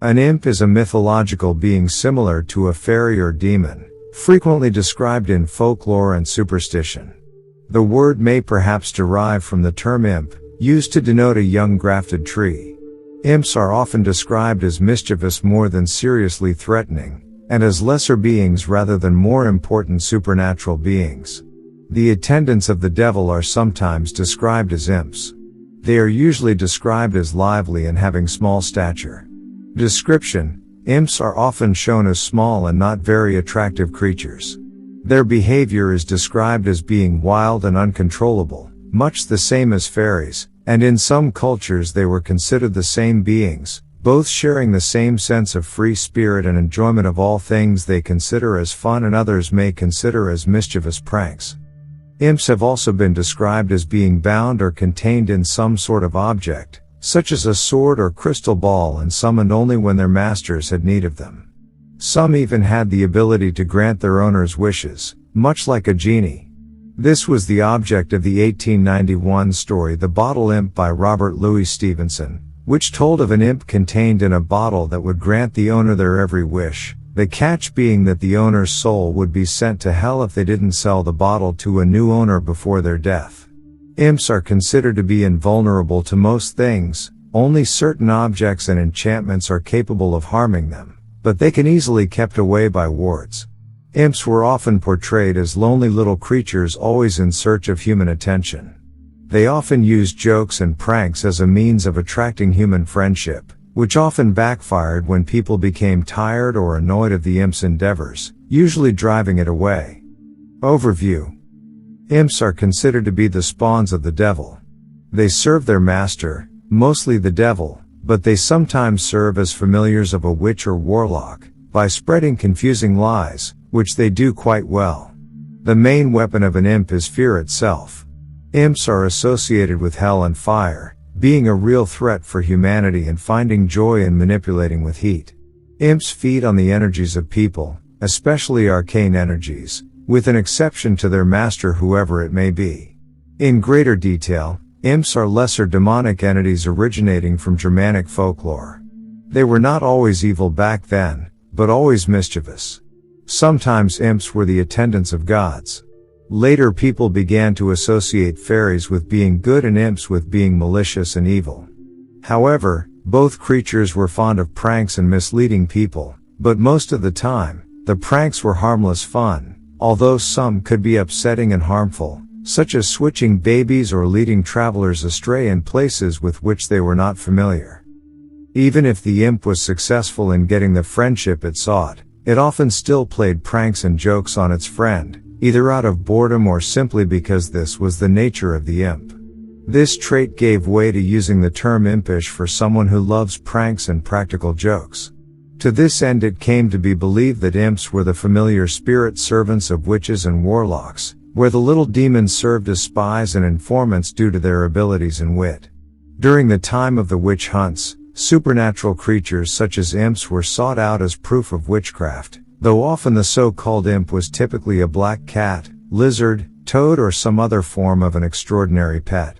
An imp is a mythological being similar to a fairy or demon, frequently described in folklore and superstition. The word may perhaps derive from the term imp, used to denote a young grafted tree. Imps are often described as mischievous more than seriously threatening, and as lesser beings rather than more important supernatural beings. The attendants of the devil are sometimes described as imps. They are usually described as lively and having small stature. Description: imps are often shown as small and not very attractive creatures. Their behavior is described as being wild and uncontrollable, much the same as fairies, and in some cultures they were considered the same beings, both sharing the same sense of free spirit and enjoyment of all things they consider as fun and others may consider as mischievous pranks. Imps have also been described as being bound or contained in some sort of object, such as a sword or crystal ball, and summoned only when their masters had need of them. Some even had the ability to grant their owners wishes, much like a genie. This was the object of the 1891 story The Bottle Imp by Robert Louis Stevenson, which told of an imp contained in a bottle that would grant the owner their every wish, the catch being that the owner's soul would be sent to hell if they didn't sell the bottle to a new owner before their death. Imps are considered to be invulnerable to most things. Only certain objects and enchantments are capable of harming them, but they can easily be kept away by wards. Imps were often portrayed as lonely little creatures always in search of human attention. They often used jokes and pranks as a means of attracting human friendship, which often backfired when people became tired or annoyed of the imp's endeavors, usually driving it away. Overview: imps are considered to be the spawns of the devil. They serve their master, mostly the devil, but they sometimes serve as familiars of a witch or warlock, by spreading confusing lies, which they do quite well. The main weapon of an imp is fear itself. Imps are associated with hell and fire, being a real threat for humanity and finding joy in manipulating with heat. Imps feed on the energies of people, especially arcane energies, with an exception to their master whoever it may be. In greater detail, imps are lesser demonic entities originating from Germanic folklore. They were not always evil back then, but always mischievous. Sometimes imps were the attendants of gods. Later people began to associate fairies with being good and imps with being malicious and evil. However, both creatures were fond of pranks and misleading people, but most of the time, the pranks were harmless fun, although some could be upsetting and harmful, such as switching babies or leading travelers astray in places with which they were not familiar. Even if the imp was successful in getting the friendship it sought, it often still played pranks and jokes on its friend, either out of boredom or simply because this was the nature of the imp. This trait gave way to using the term impish for someone who loves pranks and practical jokes. To this end it came to be believed that imps were the familiar spirit servants of witches and warlocks, where the little demons served as spies and informants due to their abilities and wit. During the time of the witch hunts, supernatural creatures such as imps were sought out as proof of witchcraft, though often the so-called imp was typically a black cat, lizard, toad or some other form of an extraordinary pet.